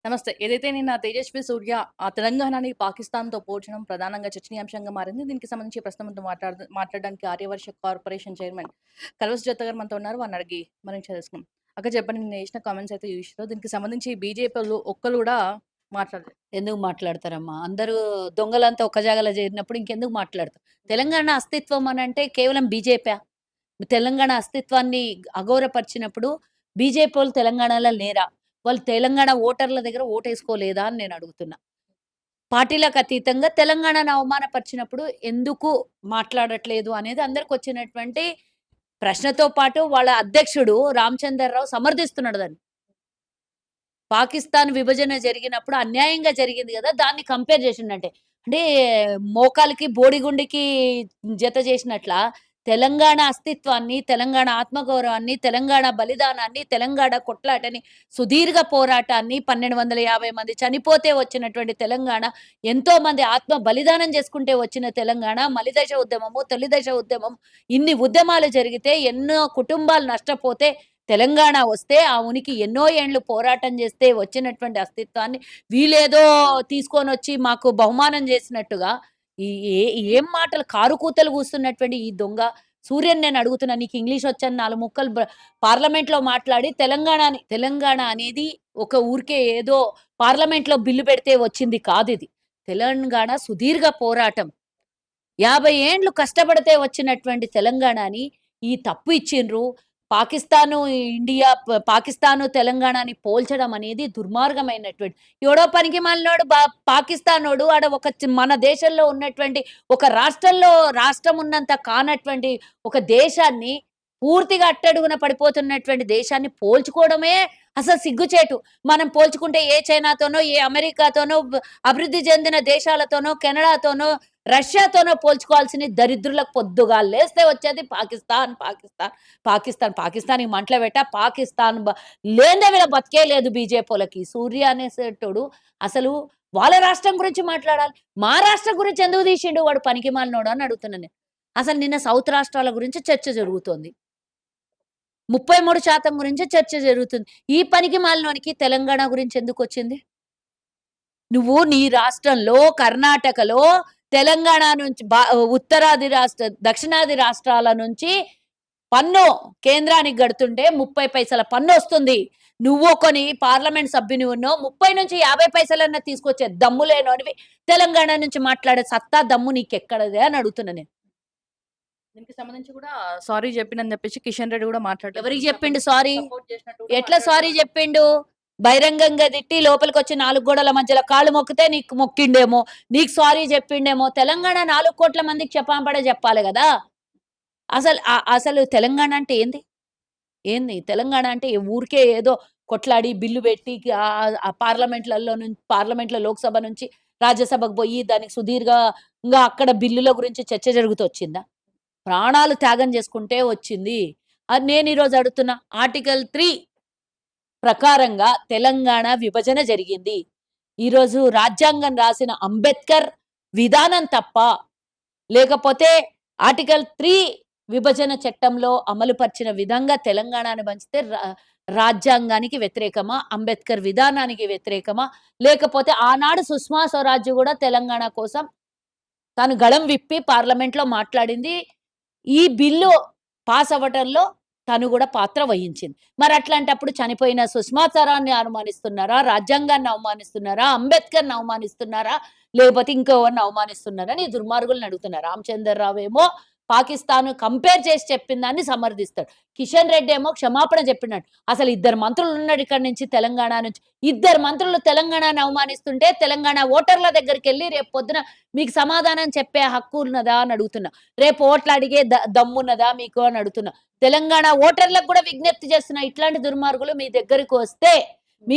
నమస్తే. ఏదైతే నిన్న 'తేజస్వి సూర్య' తెలంగాణని పాకిస్తాన్‌తో పోల్చడం ప్రధానంగా చర్చనీయాంశంగా మారింది. దీనికి సంబంధించి ప్రస్తుతం మనతో మాట్లాడడానికి ఆర్యవర్ష కార్పొరేషన్ చైర్మన్ కల్వస్ జోత్త గారు మనతో ఉన్నారు. వారిని అడిగి మరింత తెలుసుకుందాం. అక్క చెప్పండి, నిన్న చేసిన కామెంట్స్ అయితే చూసిర్రు. దీనికి సంబంధించి బీజేపీ‌లోళ్ళు ఒక్కళ్ళు కూడా మాట్లాడలేదు. ఎందుకు మాట్లాడతారమ్మా? అందరూ దొంగలంతా ఒక్క జాగాలో చేరినప్పుడు ఇంకెందుకు మాట్లాడతారు? తెలంగాణ అస్తిత్వం అనంటే కేవలం బీజేపా? తెలంగాణ అస్తిత్వాన్ని అగౌరవపరిచినప్పుడు బీజేపీవోళ్ళు తెలంగాణలో లేరా? వాళ్ళు తెలంగాణ ఓటర్ల దగ్గర ఓటేసుకోలేదా అని నేను అడుగుతున్నా. పార్టీలకు అతీతంగా తెలంగాణను అవమానపరిచినప్పుడు ఎందుకు మాట్లాడట్లేదు అనేది అందరికొచ్చినటువంటి ప్రశ్నతో పాటు వాళ్ళ అధ్యక్షుడు రామచందర్‌రావు సమర్థిస్తున్నాడు దాన్ని. పాకిస్తాన్ విభజన జరిగినప్పుడు అన్యాయంగా జరిగింది గదా! దాన్ని కంపేర్ చేసిండంటే. అంటే మోకాలికి, బోడిగుండుకి జత చేసినట్లా తెలంగాణ అస్తిత్వాన్ని, తెలంగాణ ఆత్మగౌరవాన్ని, తెలంగాణ బలిదానాన్ని, తెలంగాణ కొట్లాటని, సుదీర్ఘ పోరాటాన్ని 1250 మంది చనిపోతే వచ్చినటువంటి తెలంగాణ, ఎంతోమంది ఆత్మ బలిదానం చేసుకుంటే వచ్చిన తెలంగాణ, మలిదశ ఉద్యమము, తొలిదశ ఉద్యమం, ఇన్ని ఉద్యమాలు జరిగితే, ఎన్నో కుటుంబాలు నష్టపోతే తెలంగాణ వస్తే, ఆ ఉనికి ఎన్నో ఏండ్లు పోరాటం చేస్తే వచ్చినటువంటి అస్తిత్వాన్ని వీళ్ళేదో తీసుకొనొచ్చి మాకు బహుమానం చేసినట్టుగా ఈ ఏ ఏం మాటలు కారుకూతలు కూస్తున్నటువంటి ఈ దొంగ సూర్యని నేను అడుగుతున్నా. నీకు ఇంగ్లీష్ వచ్చని 4 ముక్కలు పార్లమెంట్‌లో మాట్లాడి తెలంగాణ అనేది ఒక ఊరికే ఏదో పార్లమెంట్‌లో బిల్లు పెడితే వచ్చింది కాదిది. తెలంగాణ సుదీర్ఘ పోరాటం. 50 ఏండ్లు కష్టపడితే వచ్చినటువంటి తెలంగాణని ఈ తప్పు ఇచ్చిండ్రు. పాకిస్తాను, ఇండియా పాకిస్తాను, తెలంగాణని పోల్చడం అనేది దుర్మార్గమైనటువంటి ఎవడో పనికిమాలినోడు పాకిస్తానోడు ఆడ ఒక మన దేశంలో ఉన్నటువంటి ఒక రాష్ట్రంలో రాష్ట్రం ఉన్నంత కానటువంటి ఒక దేశాన్ని పూర్తిగా అట్టడుగున పడిపోతున్నటువంటి దేశాన్ని పోల్చుకోవడమే అసలు సిగ్గుచేటు. మనం పోల్చుకుంటే ఏ చైనాతోనో, ఏ అమెరికాతోనో, అభివృద్ధి చెందిన దేశాలతోనో, కెనడాతోనో, రష్యాతోనో పోల్చుకోవాల్సిన దరిద్రులకు పొద్దుగాల లేస్తే వచ్చేది పాకిస్తాన్, పాకిస్తాన్, పాకిస్తాన్. పాకిస్తాన్‌కి మంటలో పెట్టా పాకిస్తాన్ లేనిదే వీళ్ళ బతికే లేదు బీజేపీ‌లకి. సూర్య అనేసేటోడు అసలు వాళ్ళ రాష్ట్రం గురించి మాట్లాడాలి. మా రాష్ట్రం గురించి ఎందుకు తీసిండు వాడు పనికిమాలినోడు అని అడుగుతున్నా నేను. అసలు నిన్న సౌత్ రాష్ట్రాల గురించి చర్చ జరుగుతోంది. 33% గురించి చర్చ జరుగుతుంది. ఈ పనికిమాలినోనికి తెలంగాణ గురించి ఎందుకొచ్చింది? నువ్వు నీ రాష్ట్రంలో కర్ణాటకలో తెలంగాణ నుంచి ఉత్తరాది దక్షిణాది రాష్ట్రాల నుంచి పన్ను కేంద్రానికి గడుతుంటే 30 పైసల పన్నొస్తుంది. నువ్వు కొని పార్లమెంట్ సభ్యునివున్నో 30-50 పైసలన్నా తీసుకొచ్చే దమ్ము లేనోనివి తెలంగాణ నుంచి మాట్లాడే సత్తా, దమ్ము నీకెక్కడిదే అని అడుగుతున్నా నేను. దీనికి సంబంధించి కూడా సారీ చెప్పినని చెప్పేసి కిషన్ రెడ్డి కూడా మాట్లాడారు. ఎవరికి చెప్పిండు సారీ? సపోర్ట్ చేసినట్టు కూడా ఎట్లా సారీ చెప్పిండు? బహిరంగంగా తిట్టి లోపలికొచ్చి 4 గోడల మధ్యలో కాళ్ళు మొక్కితే నీకు మొక్కిండేమో, నీకు సారీ చెప్పిండేమో. తెలంగాణ 4,00,00,000 మందికి క్షమాపణ చెప్పాలి గదా! అసలు తెలంగాణ అంటే ఏంది? ఏంది? తెలంగాణ అంటే ఊరికే ఏదో కొట్లాడి బిల్లు పెట్టి పార్లమెంట్‌లో లోక్‌సభ నుంచి రాజ్యసభకు పోయి దానికి సుదీర్ఘంగా అక్కడ బిల్లుల గురించి చర్చ జరుగుతూ వచ్చిందా? ప్రాణాలు త్యాగం చేసుకుంటే వచ్చింది. అది నేను ఈరోజు అడుగుతున్నా. ఆర్టికల్ 3 ప్రకారంగా తెలంగాణ విభజన జరిగింది. ఈరోజు రాజ్యాంగం రాసిన అంబేద్కర్ విధానం తప్ప, లేకపోతే ఆర్టికల్ 3 విభజన చట్టంలో అమలుపరిచిన విధంగా తెలంగాణను పంచితే రాజ్యాంగానికి వ్యతిరేకమా? అంబేద్కర్ విధానానికి వ్యతిరేకమా? లేకపోతే ఆనాడు సుష్మా స్వరాజ్ గూడా తెలంగాణ కోసం తాను గళం విప్పి పార్లమెంట్‌లో మాట్లాడింది. ఈ బిల్లు పాస్ అవ్వటంలో తను గూడా పాత్ర వహించింది. మరట్లాంటప్పుడు చనిపోయిన సుష్మా స్వరాజ్‌ని అవమానిస్తున్నారా? రాజ్యాంగాన్ని అవమానిస్తున్నారా? అంబేద్కర్‌ని అవమానిస్తున్నారా? లేకపోతే ఇంకెవరిని అవమానిస్తున్నారా? అని దుర్మార్గుల్ని అడుగుతున్నా. రామచందర్ ఏమో పాకిస్తాన్ కంపేర్ చేసి చెప్పిన దాన్ని సమర్థిస్తాడు. కిషన్ రెడ్డి ఏమో క్షమాపణ చెప్పినాడు. అసలు ఇద్దరు మంత్రులున్నారు ఇక్కడి నుంచి తెలంగాణ నుంచి. ఇద్దరు మంత్రులు తెలంగాణని అవమానిస్తుంటే తెలంగాణ ఓటర్ల దగ్గరికెళ్ళి రేపు పొద్దున మీకు సమాధానం చెప్పే హక్కు ఉన్నదా అని అడుగుతున్నా. రేపు ఓట్లు అడిగే దమ్మున్నదా మీకు అని అడుగుతున్నా. తెలంగాణ ఓటర్లకు కూడా విజ్ఞప్తి చేస్తున్నా. ఇట్లాంటి దుర్మార్గులు మీ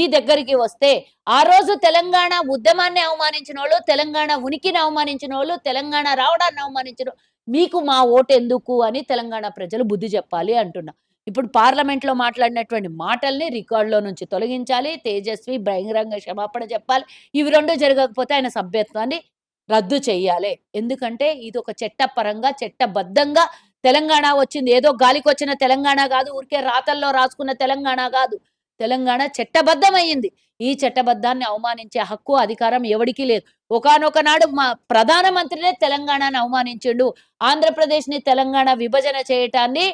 దగ్గరికి వస్తే ఆ రోజు తెలంగాణ ఉద్యమాన్ని అవమానించినోళ్ళు, తెలంగాణ ఉనికిని అవమానించినోళ్ళు, తెలంగాణ రావడాన్ని అవమానించిన మీకు మా ఓటెందుకు అని తెలంగాణ ప్రజలు బుద్ధి చెప్పాలి అంటున్నా. ఇప్పుడు పార్లమెంట్‌లో మాట్లాడినటువంటి మాటల్ని రికార్డ్‌లో నుంచి తొలగించాలి. తేజస్వి బహిరంగ క్షమాపణ చెప్పాలి. ఇవి 2 జరగకపోతే ఆయన సభ్యత్వాన్ని రద్దు చెయ్యాలి. ఎందుకంటే ఇదొక చట్టపరంగా, చట్టబద్ధంగా తెలంగాణ వచ్చింది. ఏదో గాలికొచ్చిన తెలంగాణ గాదు. ఊరికే రాతల్లో రాసుకున్న తెలంగాణ గాదు. తెలంగాణ చట్టబద్ధమయ్యింది. ఈ చట్టబద్ధాన్ని అవమానించే హక్కు, అధికారం ఎవడికి లేదు. ఒకానొక నాడు మా ప్రధానమంత్రినే తెలంగాణని అవమానించిండు. ఆంధ్రప్రదేశ్‌ని తెలంగాణ విభజన చేయటాన్ని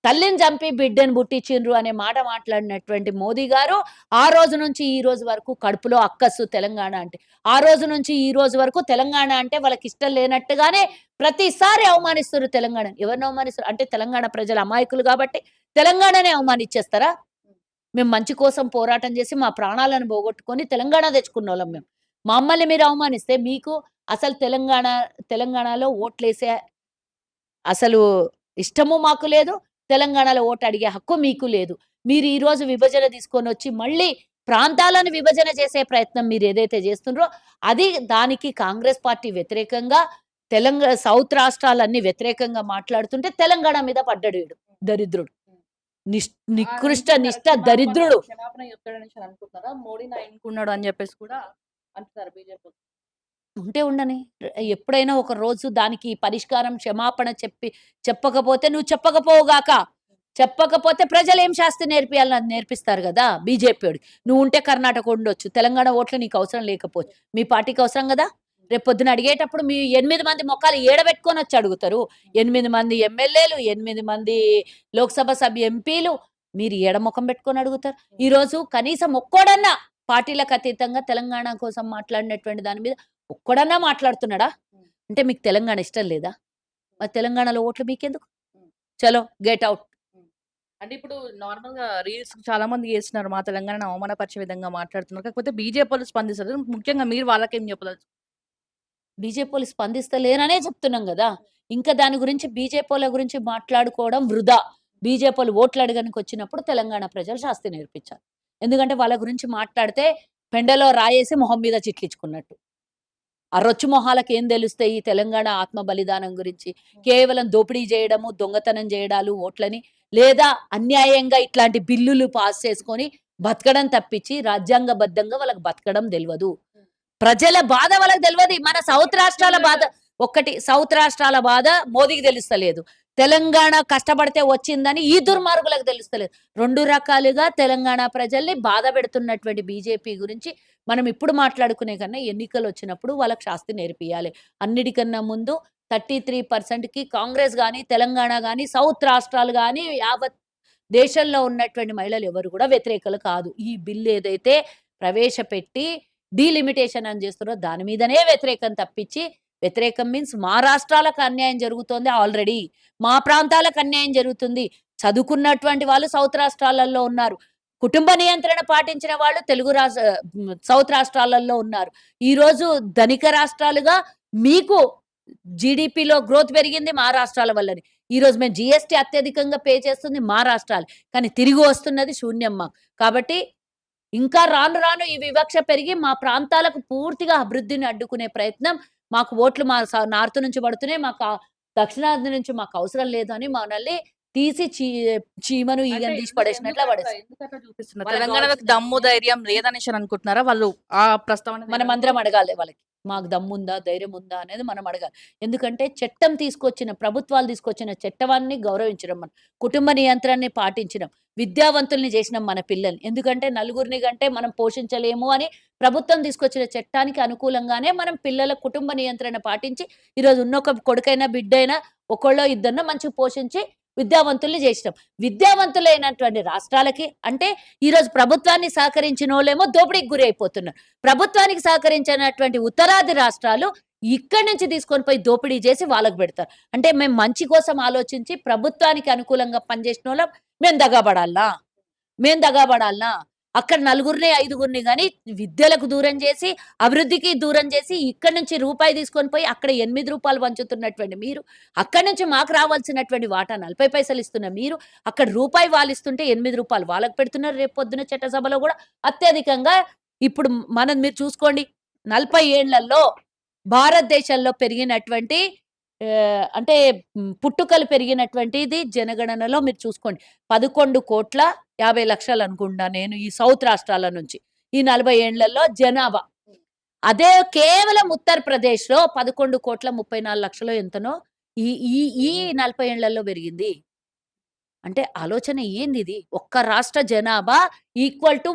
తల్లిని చంపి బిడ్డని పుట్టించిండ్రు అనే మాట మాట్లాడినటువంటి మోదీ గారు, ఆ రోజు నుంచి ఈ రోజు వరకు కడుపులో అక్కసు తెలంగాణ అంటే. ఆ రోజు నుంచి ఈ రోజు వరకు తెలంగాణ అంటే వాళ్ళకిష్టం లేనట్టుగానే ప్రతిసారి అవమానిస్తుర్రు తెలంగాణని. ఎవరిని అవమానిస్తుర్రు? అంటే తెలంగాణ ప్రజలు అమాయకులు గాబట్టి తెలంగాణనే అవమానిచ్చేస్తారా? మేము మంచి కోసం పోరాటం చేసి మా ప్రాణాలను పోగొట్టుకొని తెలంగాణ తెచ్చుకున్నోళ్ళం మేము. మమ్మల్ని మీరు అవమానిస్తే మీకు అసలు తెలంగాణలో ఓట్లేసే అసలు ఇష్టము మాకు లేదు. తెలంగాణలో ఓటు అడిగే హక్కు మీకు లేదు. మీరు ఈరోజు విభజన తీసుకొనొచ్చి మళ్ళీ ప్రాంతాలను విభజన చేసే ప్రయత్నం మీరేదైతే చేస్తుండ్రో అది దానికి కాంగ్రెస్ పార్టీ వ్యతిరేకంగా సౌత్ రాష్ట్రాలన్నీ వ్యతిరేకంగా మాట్లాడుతుంటే తెలంగాణ మీద పడ్డాడు వీడు దరిద్రుడు. నికృష్ట నిష్ట దరిద్రుడు. క్షమాపణ చెప్తాడనేసి అనుకుంటున్నారా? మోడీని ఎన్నుకున్నాడు అని చెప్పేసి కూడా అంటున్నారు బీజేపీ. ఉంటే ఉండని. ఎప్పుడైనా ఒక రోజు దానికి పరిష్కారం క్షమాపణ చెప్పకపోతే నువ్వు చెప్పకపోవుగాక. చెప్పకపోతే ప్రజలేం శాస్తి నేర్పియాలని అది నేర్పిస్తారు గదా! బీజేపీయోడికి. నువ్వుంటే కర్ణాటక ఉండొచ్చు. తెలంగాణ ఓట్లు నీకు అవసరం లేకపోవచ్చు. మీ పార్టీకి అవసరం గదా! రేపొద్దున అడిగేటప్పుడు మీ 8 మంది మొఖాలు ఏడబెట్టుకొనొచ్చి అడుగుతారు. 8 మంది ఎమ్మెల్యేలు, 8 మంది లోక్‌సభ సభ్య ఎంపీలు మీరు ఏడ మొఖం పెట్టుకొని అడుగుతారు? ఈరోజు కనీసం ఒక్కడన్నా పార్టీలకు అతీతంగా తెలంగాణ కోసం మాట్లాడినటువంటి దాని మీద ఒక్కడన్నా మాట్లాడుతున్నాడా? అంటే మీకు తెలంగాణ ఇష్టం లేదా? మరి తెలంగాణలో ఓట్లు మీకెందుకు? చలో గెట్ ఔట్. అంటే ఇప్పుడు నార్మల్‌గా రీల్స్ చాలా మంది చేస్తున్నారు. మా తెలంగాణను అవమానపరిచే విధంగా మాట్లాడుతున్నారు. కాకపోతే బీజేపీవోళ్ళు స్పందిస్తలేదు. ముఖ్యంగా మీరు వాళ్ళకేం చెప్పదలుచు బీజేపీవోళ్ళు స్పందిస్తలేరనే చెప్తున్నాం గదా! ఇంకా దాని గురించి బీజేపీవోళ్ళ గురించి మాట్లాడుకోవడం వృధా. బీజేపీవోళ్ళు ఓట్లు అడగనికొచ్చినప్పుడు తెలంగాణ ప్రజలు శాస్తి నేర్పించాలి. ఎందుకంటే వాళ్ళ గురించి మాట్లాడితే పెండలో రాయేసి మొహం మీద చిట్లించుకున్నట్టు. ఆ రొచ్చు మొహాలకి ఏం తెలుస్తాయి ఈ తెలంగాణ ఆత్మ బలిదానం గురించి? కేవలం దోపిడీ జేయడము, దొంగతనం జేయడాలు ఓట్లని, లేదా అన్యాయంగా ఇట్లాంటి బిల్లులు పాస్ చేసుకొని బతకడం తప్పించి రాజ్యాంగబద్ధంగా వాళ్ళకి బతకడం తెలవదు. ప్రజల బాధ వాళ్ళకి తెలవది. మన సౌత్ రాష్ట్రాల బాధ సౌత్ రాష్ట్రాల బాధ మోదీకి తెలుస్తలేదు. తెలంగాణ కష్టపడితే వచ్చిందని ఈ దుర్మార్గులకు తెలుస్తలేదు. 2 రకాలుగా తెలంగాణ ప్రజల్ని బాధ పెడుతున్నటువంటి బీజేపీ గురించి మనం ఇప్పుడు మాట్లాడుకునే కన్నా ఎన్నికలొచ్చినప్పుడు వాళ్ళకి శాస్తి నేర్పియాలి. అన్నిటికన్నా ముందు 33%కి కాంగ్రెస్ గాని, తెలంగాణ గాని, సౌత్ రాష్ట్రాలు గాని, యావత్ దేశంలో ఉన్నటువంటి మహిళలు ఎవరు కూడా వ్యతిరేకులు కాదు. ఈ బిల్ ఏదైతే ప్రవేశపెట్టి డీలిమిటేషన్ అని చేస్తున్నారో దాని మీదనే వ్యతిరేకం తప్పించి, వ్యతిరేకం మీన్స్ మా రాష్ట్రాలకు అన్యాయం జరుగుతోంది ఆల్రెడీ. మా ప్రాంతాలకు అన్యాయం జరుగుతుంది. చదువుకున్నటువంటి వాళ్ళు సౌత్ రాష్ట్రాలలో ఉన్నారు. కుటుంబ నియంత్రణ పాటించిన వాళ్ళు సౌత్ రాష్ట్రాలలో ఉన్నారు. ఈరోజు ధనిక రాష్ట్రాలుగా మీకు జీడీపీలో గ్రోత్ పెరిగింది మా రాష్ట్రాల వల్లనే. ఈరోజు మేము జీఎస్టీ అత్యధికంగా పే చేస్తుంది మా రాష్ట్రాలు. కానీ తిరిగి వస్తున్నది శూన్యం మాకు. కాబట్టి ఇంకా రాను రాను ఈ వివక్ష పెరిగి మా ప్రాంతాలకు పూర్తిగా అభివృద్ధిని అడ్డుకునే ప్రయత్నం మాకు ఓట్లు మా నార్త్ నుంచి పడుతున్నాయి. దక్షిణాది నుంచి మాకు అవసరం లేదు అని మనల్ని తీసి చీమను ఈగను తీసి పడేసినట్ల పడేస్తారు. ఎందుకట్లా చూపిస్తున్నారు? వాళ్ళ తెలంగాణకి కావాల్సిన దమ్ము, ధైర్యం లేదనేసి అనుకుంటున్నారా? వాళ్ళు ఆ ప్రస్తావన మనమందరం అడగాలి వాళ్ళకి. మాకు దమ్ముందా? ధైర్యం ఉందా? అనేది మనం అడగాలి. ఎందుకంటే ప్రభుత్వాలు తీసుకొచ్చిన చట్టవాన్ని గౌరవించడం మనం. కుటుంబ నియంత్రణని పాటించడం. విద్యావంతుల్ని చేసినాం మన పిల్లల్ని. ఎందుకంటే నలుగురిని కంటే మనం పోషించలేము అని ప్రభుత్వం తీసుకొచ్చిన చట్టానికి అనుకూలంగానే మనం పిల్లల కుటుంబ నియంత్రణ పాటించి ఈరోజు ఉన్నొక కొడుకైనా, బిడ్డైనా ఒకళ్ళో ఇద్దరినో మంచిగా పోషించి విద్యావంతుల్ని చేసినాం. విద్యావంతులైనటువంటి రాష్ట్రాలకి అంటే ఈరోజు ప్రభుత్వాన్ని సహకరించినోళ్ళేమో దోపిడీకి గురి అయిపోతున్నారు. ప్రభుత్వానికి సహకరించినటువంటి ఉత్తరాది రాష్ట్రాలు ఇక్కడి నుంచి తీసుకొని పోయి దోపిడీ చేసి వాళ్ళకు పెడతారు. అంటే మేము మంచి కోసం ఆలోచించి ప్రభుత్వానికి అనుకూలంగా పనిచేసినోళ్ళం మేము దగాబడాలనా? అక్కడ నలుగురిని, ఐదుగురిని గాని విద్యలకు దూరం చేసి, అభివృద్ధికి దూరం చేసి, ఇక్కడి నుంచి రూపాయి తీసుకొని పోయి అక్కడ రూ. 8 పంచుతున్నటువంటి మీరు, అక్కడి నుంచి మాకు రావాల్సినటువంటి వాటా 40 పైసలు ఇస్తున్న మీరు, అక్కడ రూపాయి వాళ్ళిస్తుంటే రూ. 8 వాళ్ళకి పెడుతున్నారు. రేపు పొద్దున చట్టసభలో కూడా అత్యధికంగా ఇప్పుడు మీరు చూసుకోండి 40 ఏళ్లలో భారతదేశంలో పెరిగినటువంటి అంటే పుట్టుకలు పెరిగినటువంటిది జనగణనలో మీరు చూసుకోండి. 11,50,00,000 అనుకుంటా నేను ఈ సౌత్ రాష్ట్రాల నుంచి. ఈ 40 ఏండ్లలో జనాభా. అదే కేవలం ఉత్తరప్రదేశ్‌లో 11,34,00,000 ఎంతనో ఈ ఈ ఈ 40 ఏళ్లలో పెరిగింది. అంటే ఆలోచన ఏందిది? ఒక్క రాష్ట్ర జనాభా ఈక్వల్ టు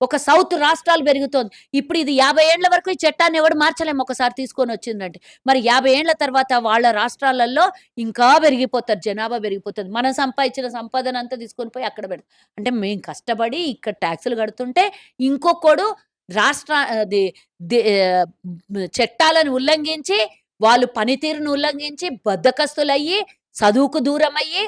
ఒక సౌత్ రాష్ట్రాలు పెరుగుతోంది. ఇప్పుడు ఇది 50 ఏండ్ల వరకు ఈ చట్టాన్ని ఎవడు మార్చలేము ఒకసారి తీసుకొనొచ్చిందంటే. మరి 50 ఏండ్ల తర్వాత వాళ్ళ రాష్ట్రాలలో ఇంకా పెరిగిపోతారు. జనాభా పెరిగిపోతది. మనం సంపాదించిన సంపదనంతా తీసుకొని పోయి అక్కడ పెడతాం. అంటే మేము కష్టపడి ఇక్కడ టాక్సులు కడుతుంటే ఇంకొకడు రాష్ట్ర అది దే చట్టాలను ఉల్లంఘించి, వాళ్ళు పనితీరును ఉల్లంఘించి, బద్ధకస్తులయ్యి, చదువుకు దూరమయ్యి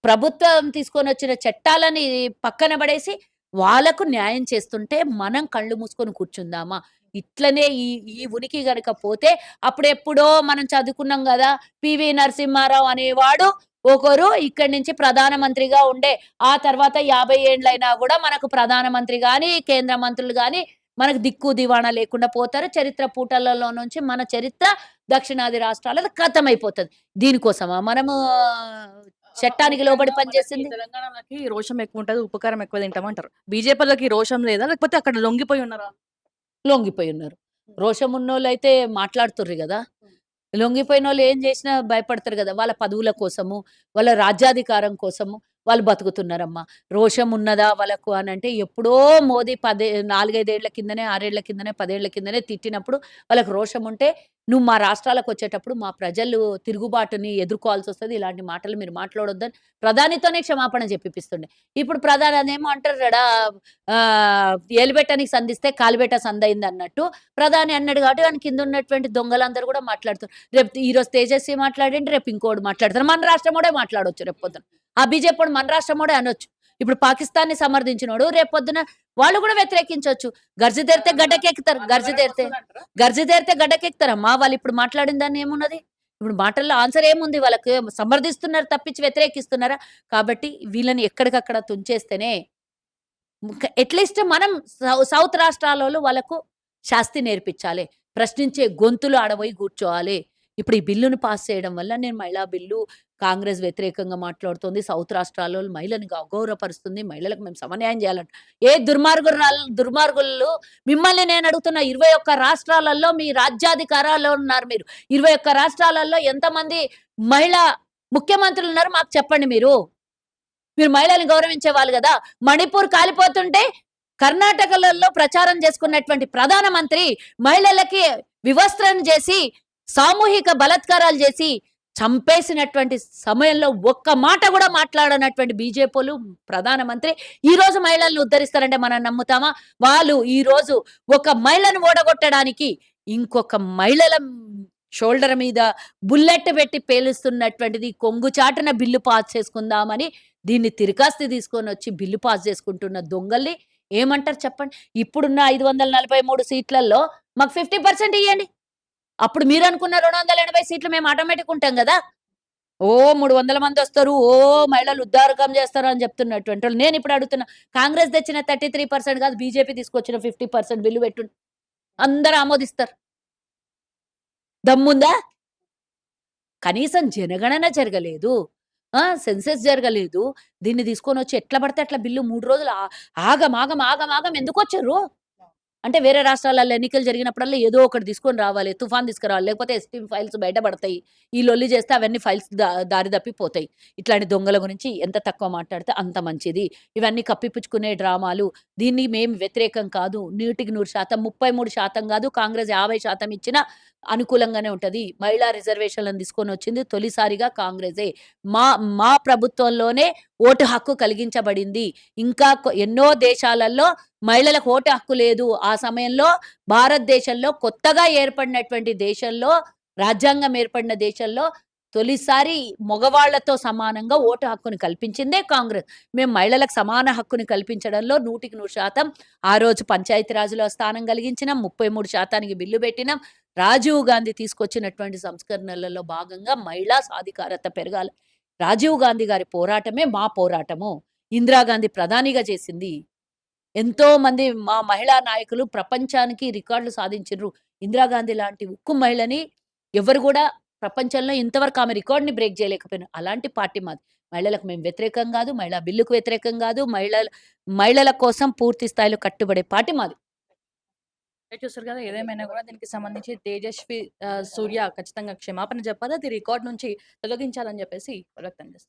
ప్రభుత్వం తీసుకొనొచ్చిన చట్టాలని పక్కన పడేసి, వాళ్ళకు న్యాయం చేస్తుంటే, మనం కళ్ళు మూసుకొని కూర్చుందామా? ఇట్లనే ఈ ఈ ఉనికి గనక పోతే, అప్పుడెప్పుడో మనం చదువుకున్నాం గదా! 'పివి నరసింహారావు' అనేవాడు ఒకరు ఇక్కడి నుంచి ప్రధానమంత్రిగా ఉండే. ఆ తర్వాత 50 ఏండ్లయినా గూడా మనకు ప్రధానమంత్రి గాని, కేంద్ర మంత్రులు గాని, మనకు దిక్కు దివాణా లేకుండా పోతారు. చరిత్ర పూటలలో నుంచి మన చరిత్ర దక్షిణాది రాష్ట్రాలది ఖతమైపోతది. దీనికోసమా మనము చట్టానికి లోబడి ముఖ్యంగా మనకి పనిచేసింది. తెలంగాణలోకి రోషం ఎక్కువుంటది. ఉప్పు, కారం ఎక్కువ తింటామంటారు. బీజేపీలోకి రోషం లేదా? లేకపోతే అక్కడ లొంగిపోయి ఉన్నారా? లొంగిపోయున్నారు. రోషమున్నోళ్ళైతే మాట్లాడుతుర్రు గదా! లొంగిపోయినోళ్ళు ఏం జేసినా భయపడతారు గదా! వాళ్ళ పదవుల కోసము, వాళ్ళ రాజ్యాధికారం కోసము వాళ్ళు బతుకుతున్నారమ్మా. రోషం ఉన్నదా వాళ్ళకు అనంటే ఎప్పుడో మోదీ 4, 5 ఏళ్ల కిందనే, 6 ఏళ్ల కిందనే, 10 ఏళ్ల కిందనే తిట్టినప్పుడు వాళ్ళకి రోషం ఉంటే, "నువ్వు మా రాష్ట్రాలకొచ్చేటప్పుడు మా ప్రజలు తిరుగుబాటుని ఎదుర్కోవాల్సొస్తది. ఇలాంటి మాటలు మీరు మాట్లాడొద్దని" ప్రధానితోనే క్షమాపణ జెప్పిపిస్తుండే. ఇప్పుడు ప్రధాని అదేమో అంటారు గదా! "ఏలుబెట్టనికి సంధిస్తే కాలిబెట్ట సందయిందన్నట్టు" ప్రధాని అన్నాడు కాబట్టి ఆయన కిందున్నటువంటి దొంగలందరూ గూడా మాట్లాడుతుర్రు. రేపు ఈరోజు తేజస్వి మాట్లాడిండు. రేపు ఇంకోడు మాట్లాడతారు. మన రాష్ట్రమోడే మాట్లాడొచ్చు రేపొద్దున. ఆ బీజేపోడు మన రాష్ట్రమోడే అనొచ్చు. ఇప్పుడు పాకిస్తాన్‌ని సమర్థించినోడు రేపొద్దున వాళ్ళు గూడా వ్యతిరేకించొచ్చు. గర్జిదేరితే గడ్డకెక్కుతారు. గర్జిదేరితే గడ్డకెక్కుతారమ్మా. వాళ్ళిప్పుడు మాట్లాడిన దాన్ని ఏమున్నది? ఇప్పుడు మాటల్లో ఆన్సర్ ఏముంది వాళ్ళకి? సమర్థిస్తున్నారు తప్పించి వ్యతిరేకిస్తున్నారా? కాబట్టి వీళ్ళని ఎక్కడికక్కడ తుంచేస్తేనే అట్‌లీస్ట్ మనం సౌత్ రాష్ట్రాలోళ్ళు వాళ్ళకు శాస్తి నేర్పించాలి. ప్రశ్నించే గొంతులు ఆడ బోయి గూర్చోవాలి. ఇప్పుడు ఈ బిల్లును పాస్ చేయడం వల్ల నేను మహిళా బిల్లు కాంగ్రెస్ వ్యతిరేకంగా మాట్లాడుతోంది. సౌత్ రాష్ట్రాల్లో మహిళని అగౌరవపరుస్తుంది. మహిళలకు మేము సమన్యాయం చేయాలంట. ఏ దుర్మార్గులు మిమ్మల్ని నేను అడుగుతున్నా 21 రాష్ట్రాలలో మీ రాజ్యాధికారాల్లో ఉన్నారు మీరు. 21 రాష్ట్రాలలో ఎంతమంది మహిళా ముఖ్యమంత్రులున్నారు మాకు చెప్పండి మీరు. మీరు మహిళల్ని గౌరవించేవాళ్ళు గదా! మణిపూర్ కాలిపోతుంటే కర్ణాటకలలో ప్రచారం చేసుకున్నటువంటి ప్రధానమంత్రి మహిళలకి వివస్త్రను జేసి, సామూహిక బలాత్కారాలు జేసి, చంపేసినటువంటి సమయంలో ఒక్క మాట గూడా మాట్లాడనటువంటి బీజేపోలు ప్రధానమంత్రి ఈరోజు మహిళల్ని ఉద్ధరిస్తారంటే మనం నమ్ముతామా? వాళ్ళు ఈరోజు ఒక మహిళను ఓడగొట్టడానికి ఇంకొక మహిళల షోల్డర్ మీద బుల్లెట్ పెట్టి పేలుస్తున్నటువంటిది కొంగు చాటున బిల్లు పాస్ చేసుకుందామని దీన్ని తిరకాస్తి తీసుకొనొచ్చి బిల్లు పాస్ చేసుకుంటున్న దొంగల్ని ఏమంటారు చెప్పండి? ఇప్పుడున్న 543 సీట్లల్లో మాకు 50% ఇయ్యండి. అప్పుడు మీరనుకున్న 280 సీట్లు మేము ఆటోమేటిక్ ఉంటాం గదా! 300 మందొస్తారు. మహిళలు ఉద్ధారకం చేస్తారు అని చెప్తున్నటువంటోళ్ళు. నేనిప్పుడు అడుగుతున్నా. కాంగ్రెస్ తెచ్చిన 33% కాదు బీజేపీ తీసుకొచ్చిన 50% బిల్లు పెట్టుండి అందరూ ఆమోదిస్తారు. దమ్ముందా? కనీసం జనగణన జరగలేదు. సెన్సస్ జరగలేదు. దీన్ని తీసుకొనొచ్చి ఎట్లా పడితే అట్లా బిల్లు 3 రోజులు ఆగం ఎందుకొచ్చిర్రు? అంటే వేరే రాష్ట్రాలలో ఎన్నికలు జరిగినప్పుడల్లా ఏదో ఒకటి తీసుకొని రావాలి. తుఫాన్ తీసుకురావాలి. లేకపోతే ఎస్టీ ఫైల్స్ బయటపడతాయి. ఈ లొల్లి చేస్తే అవన్నీ ఫైల్స్ దారి తప్పిపోతాయి. ఇట్లాంటి దొంగల గురించి ఎంత తక్కువ మాట్లాడితే అంత మంచిది. ఇవన్నీ కప్పిపుచ్చుకునే డ్రామాలు. దీన్ని మేము వ్యతిరేకం కాదు. 100% 33% కాదు. కాంగ్రెస్ 50% ఇచ్చినా అనుకూలంగానే ఉంటది. మహిళా రిజర్వేషన్‌లను తీసుకొనొచ్చింది తొలిసారిగా కాంగ్రెసే. మా మా ప్రభుత్వంలోనే ఓటు హక్కు కలిగించబడింది. ఇంకా ఎన్నో దేశాలలో మహిళలకు ఓటు హక్కు లేదు. ఆ సమయంలో భారతదేశంలో కొత్తగా ఏర్పడినటువంటి దేశంలో, రాజ్యాంగం ఏర్పడిన దేశంలో తొలిసారి మగవాళ్ళతో సమానంగా ఓటు హక్కుని కల్పించిందే కాంగ్రెస్. మేము మహిళలకు సమాన హక్కుని కల్పించడంలో 100% ఆ రోజు పంచాయతీ రాజ్‌లో స్థానం కలిగించినాం. 33% బిల్లు పెట్టినాం. రాజీవ్ గాంధీ తీసుకొచ్చినటువంటి సంస్కరణలలో భాగంగా మహిళా సాధికారత పెరగాలి. రాజీవ్ గాంధీ గారి పోరాటమే మా పోరాటము. ఇందిరాగాంధీ ప్రధానిగా చేసింది. ఎంతోమంది మా మహిళా నాయకులు ప్రపంచానికి రికార్డులు సాధించిర్రు. ఇందిరాగాంధీ లాంటి ఉక్కు మహిళని ఎవరు గూడా ప్రపంచంలో ఇంతవరకు ఆమె రికార్డ్‌ని బ్రేక్ చేయలేకపోయినారు. అలాంటి పార్టీ మాది. మహిళలకు మేము వ్యతిరేకం గాదు. మహిళా బిల్లుకు వ్యతిరేకం గాదు. మహిళల కోసం పూర్తి స్థాయిలో కట్టుబడే పార్టీ మాది. చూసారు కదా! ఏదేమైనా గూడా దీనికి సంబంధించి తేజస్వి సూర్య ఖచ్చితంగా క్షమాపణ చెప్పాలి. అది రికార్డ్ నుంచి తొలగించాలని చెప్పేసి వాళ్ళు వ్యక్తం చేస్తున్నారు.